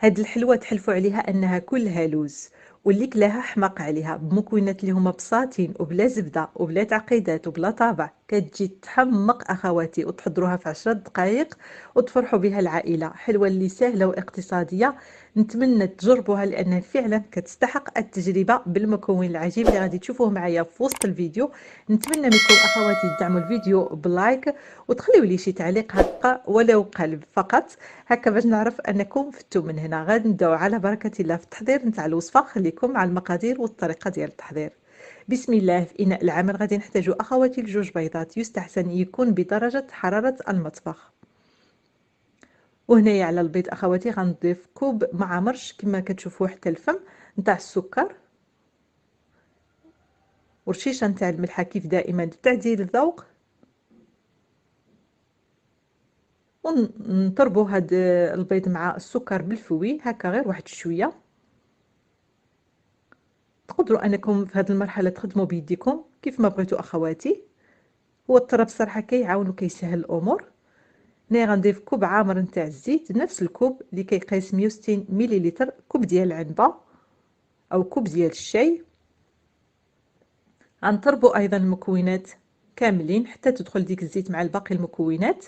هاد الحلوى تحلفوا عليها انها كلها لوز، واللي كلاها حماق عليها بمكونات اللي هما بساطين وبلا زبده وبلا تعقيدات وبلا طابع. كتجي تحمق اخواتي وتحضروها في 10 دقائق وتفرحوا بها العائله. حلوه اللي سهله واقتصاديه، نتمنى تجربوها لانها فعلا كتستحق التجربه بالمكون العجيب اللي غادي تشوفوه معايا في وسط الفيديو. نتمنى منكم اخواتي تدعموا الفيديو بلايك وتخليوا لي شي تعليق هكا ولو قلب فقط، هكا باش نعرف انكم فتوا من هنا. غادي نبداو على بركه الله في التحضير نتاع الوصفه. خليكم مع المقادير والطريقه ديال التحضير. بسم الله. في اناء العمل غادي نحتاجو اخواتي لجوج بيضات، يستحسن يكون بدرجه حراره المطبخ. وهنايا على البيض اخواتي غنضيف كوب مع مرش كما كتشوفوا حتى الفم نتاع السكر، ورشيشه نتاع الملحه كيف دائما لتعديل الذوق. ونضربوا هاد البيض مع السكر بالفوي هكا غير واحد شويه. تقدروا انكم في هذه المرحله تخدموا بيديكم كيف ما بغيتوا اخواتي. هو الطرب صراحه كيعاون وكيسهل الامور. هنا غنضيف كوب عامر نتاع الزيت، نفس الكوب اللي كيقيس 160 مليلتر، كوب ديال العنبه او كوب ديال الشاي. غنضربوا ايضا المكونات كاملين حتى تدخل ديك الزيت مع الباقي المكونات.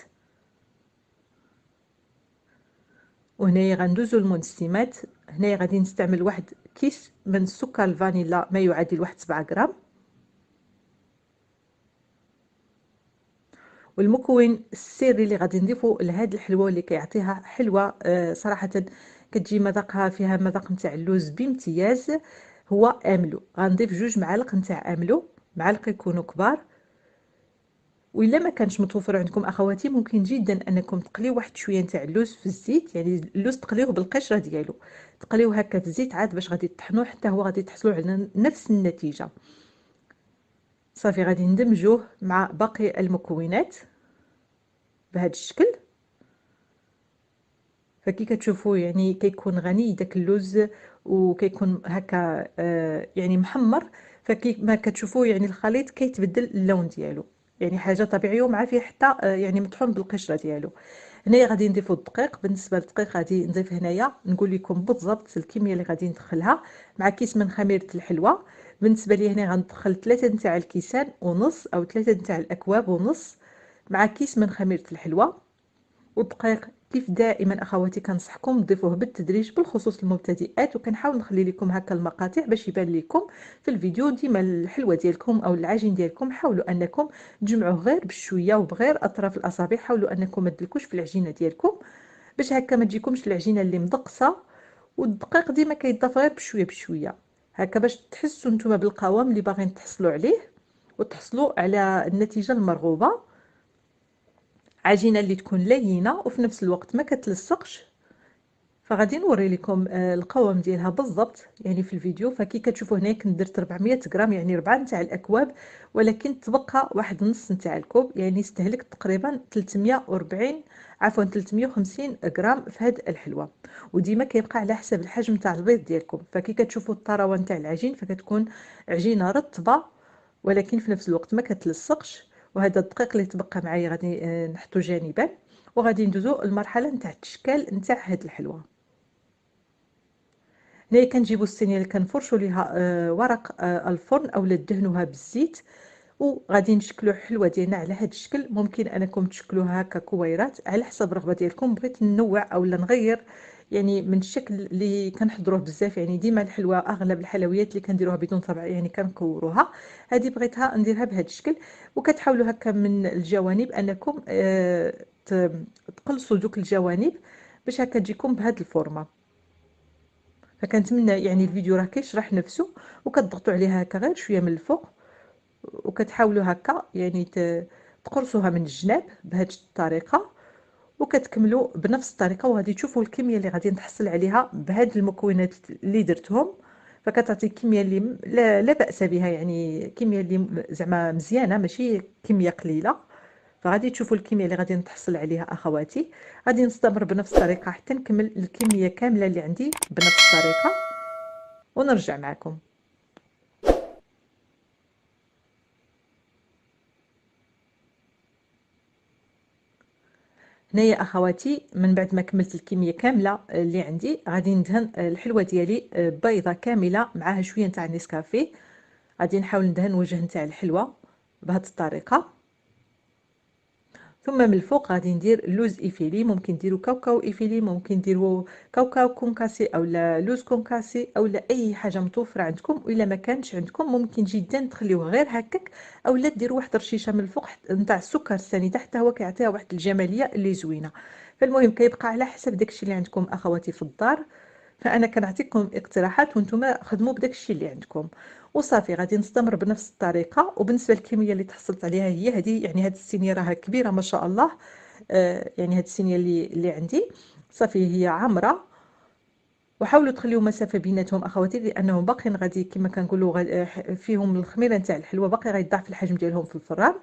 وهنايا غندوزو المنسمات. هنايا غادي نستعمل واحد كيس من السكر الفانيلا ما يعادل واحد 7 غرام. والمكون السري اللي غادي نضيفه لهاد الحلوى اللي كيعطيها حلوى صراحه كتجي مذاقها فيها مذاق نتاع اللوز بامتياز، هو املو. غنضيف 2 معالق نتاع املو، معلقه يكونوا كبار. وإلا ما كانش متوفر عندكم اخواتي ممكن جدا انكم تقليو واحد شويه نتاع اللوز في الزيت، يعني اللوز تقليوه بالقشره ديالو، تقليوه هكا في الزيت عاد باش غادي تطحنوه حتى هو غادي تحصلوا على نفس النتيجه. صافي غادي ندمجوه مع باقي المكونات بهذا الشكل. فكي كتشوفوا يعني كيكون غني داك اللوز وكيكون هكا يعني محمر. فكي ما كتشوفوا يعني الخليط كيتبدل اللون ديالو، يعني حاجه طبيعيه ومع فيه حتى يعني مطحون بالقشره ديالو. هنايا غادي نضيفوا الدقيق. بالنسبه للدقيق غادي نضيف هنايا نقول لكم بالضبط الكميه اللي غادي ندخلها مع كيس من خميره الحلوى. بالنسبه لي هنا غندخل 3 نتاع الكيسان ونص او 3 نتاع الاكواب ونص مع كيس من خميره الحلوى. والدقيق كيف دائما اخواتي كنصحكم تضيفوه بالتدريج بالخصوص المبتدئات، وكنحاول نخلي لكم هكا المقاطع باش يبان لكم في الفيديو. ديما الحلوه ديالكم او العجين ديالكم حاولوا انكم تجمعوه غير بشويه وبغير اطراف الاصابع. حاولوا انكم ما تدلكوش في العجينه ديالكم باش هكا ما تجيكمش العجينه اللي مدقصه. والدقيق ديما كيضاف غير بشويه بشويه هكا باش تحسوا نتوما بالقوام اللي باغيين تحصلوا عليه وتحصلوا على النتيجه المرغوبه. عجينه اللي تكون لينه وفي نفس الوقت ما كتلصقش. فغادي نوري لكم القوام ديالها بالضبط يعني في الفيديو. فكي كتشوفوا هنا كنت درت 400 غرام يعني 4 نتاع الاكواب، ولكن تبقى واحد نص نتاع الكوب، يعني استهلك تقريبا 340 عفوا 350 غرام في هذه الحلوه. وديما كيبقى على حسب الحجم تاع البيض ديالكم. فكي كتشوفوا الطراوه نتاع العجين فكتكون عجينه رطبه ولكن في نفس الوقت ما كتلصقش. وهذا الدقيق اللي تبقى معايا غادي نحطو جانبا، وغادي ندوزو المرحله نتاع التشكال نتاع هاد الحلوه. هنايا كنجيبو الصينيه اللي كنفرشوا ليها ورق الفرن اولا دهنوها بالزيت، وغادي نشكلوا الحلوه ديالنا على هذا الشكل. ممكن انكم تشكلوها هكا كويرات على حسب الرغبه ديالكم. بغيت ننوع اولا نغير يعني من الشكل اللي كنحضروه بزاف، يعني ديما الحلوه اغلب الحلويات اللي كنديروها بدون طبع يعني كنكوروها، هذه بغيتها نديرها بهذا الشكل. وكتحاولوا هكا من الجوانب انكم تقلصوا دوك الجوانب باش هكا تجيكم بهذه الفورمه. فكنتمنى يعني الفيديو راه كيشرح نفسه، وكتضغطوا عليها هكا غير شويه من الفوق وكتحاولوا هكا يعني تقرصوها من الجناب بهذه الطريقه، وكتكملوا بنفس الطريقه. وغادي تشوفوا الكميه اللي غادي نحصل عليها بهاد المكونات اللي درتهم. فكتعطي كميه اللي لا باس بها، يعني كميه اللي زعما مزيانه ماشي كميه قليله. فغادي تشوفوا الكميه اللي غادي نتحصل عليها اخواتي. غادي نستمر بنفس الطريقه حتى نكمل الكميه كامله اللي عندي بنفس الطريقه ونرجع معكم. هنايا اخواتي من بعد ما كملت الكميه كامله اللي عندي، غادي ندهن الحلوه ديالي بيضه كامله معاها شويه نتاع نسكافيه. غادي نحاول ندهن وجه نتاع الحلوه بهذه الطريقه. ثم من الفوق غادي ندير لوز ايفيلي، ممكن ديروا كاوكاو ايفيلي، ممكن ديروا كاوكاو كونكاسي اولا لوز كونكاسي اولا اي حاجه متوفره عندكم. والا ما كانش عندكم ممكن جدا تخليوه غير هكاك، اولا ديروا واحد رشيشه من الفوق نتاع السكر السنيده، حتى هو كيعطيها واحد الجماليه اللي زوينه. فالمهم كيبقى على حسب داكشي اللي عندكم اخواتي في الدار. فانا كنعطيكم اقتراحات وانتم خدموا بداكشي اللي عندكم. وصافي غادي نستمر بنفس الطريقه. وبالنسبه للكميه اللي تحصلت عليها هي هذه، يعني هذه الصينيه راها كبيره ما شاء الله. يعني هذه الصينيه اللي عندي صافي هي عامره. وحاولوا تخليوا مسافه بيناتهم اخواتي، لانهم باقيين غادي كما كنقولوا فيهم الخميره نتاع الحلوه، باقي غيضاعف الحجم ديالهم في الفران.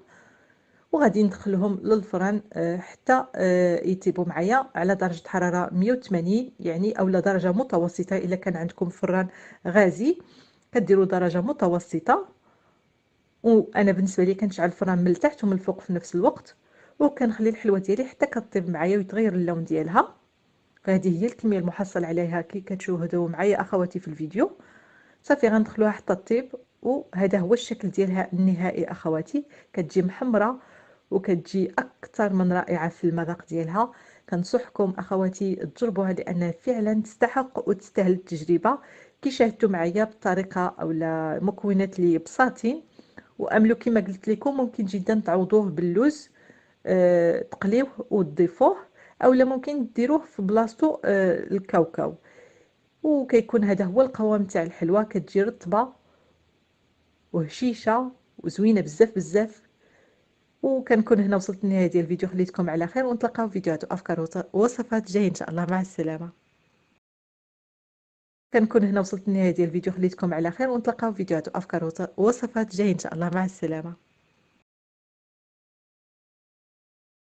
وغادي ندخلهم للفران حتى يطيبوا معايا على درجه حراره 180 يعني، اولا درجه متوسطه. الا كان عندكم فران غازي كديروا درجه متوسطه. وانا بالنسبه لي كنشعل الفران من التحت ومن الفوق في نفس الوقت، وكنخلي الحلوه ديالي حتى كطيب معايا ويتغير اللون ديالها. فهذه هي الكميه المحصل عليها كي كتشاهدوا معايا اخواتي في الفيديو. صافي غندخلوها حتى طيب. وهذا هو الشكل ديالها النهائي اخواتي. كتجي محمره وكتجي اكثر من رائعه في المذاق ديالها. كنصحكم اخواتي تجربوها لانها فعلا تستحق وتستاهل التجربه. كي شاهدتوا معايا بالطريقه اولا مكونات اللي بساطين. واملوا كما قلت لكم ممكن جدا تعوضوه باللوز، تقليوه وتضيفوه، اولا ممكن ديروه في بلاصتو الكاوكاو. وكيكون هذا هو القوام تاع الحلوه، كتجي رطبه وهشيشه وزوينه بزاف بزاف. وكنكون هنا وصلت لنهايه ديال الفيديو، خليتكم على خير ونتلاقاو في فيديوهات وافكار ووصفات جايه ان شاء الله. مع السلامه. كنكون هنا وصلت لنهايه ديال الفيديو، خليتكم على خير ونتلاقاو في فيديوهات وافكار ووصفات جايه ان شاء الله. مع السلامه.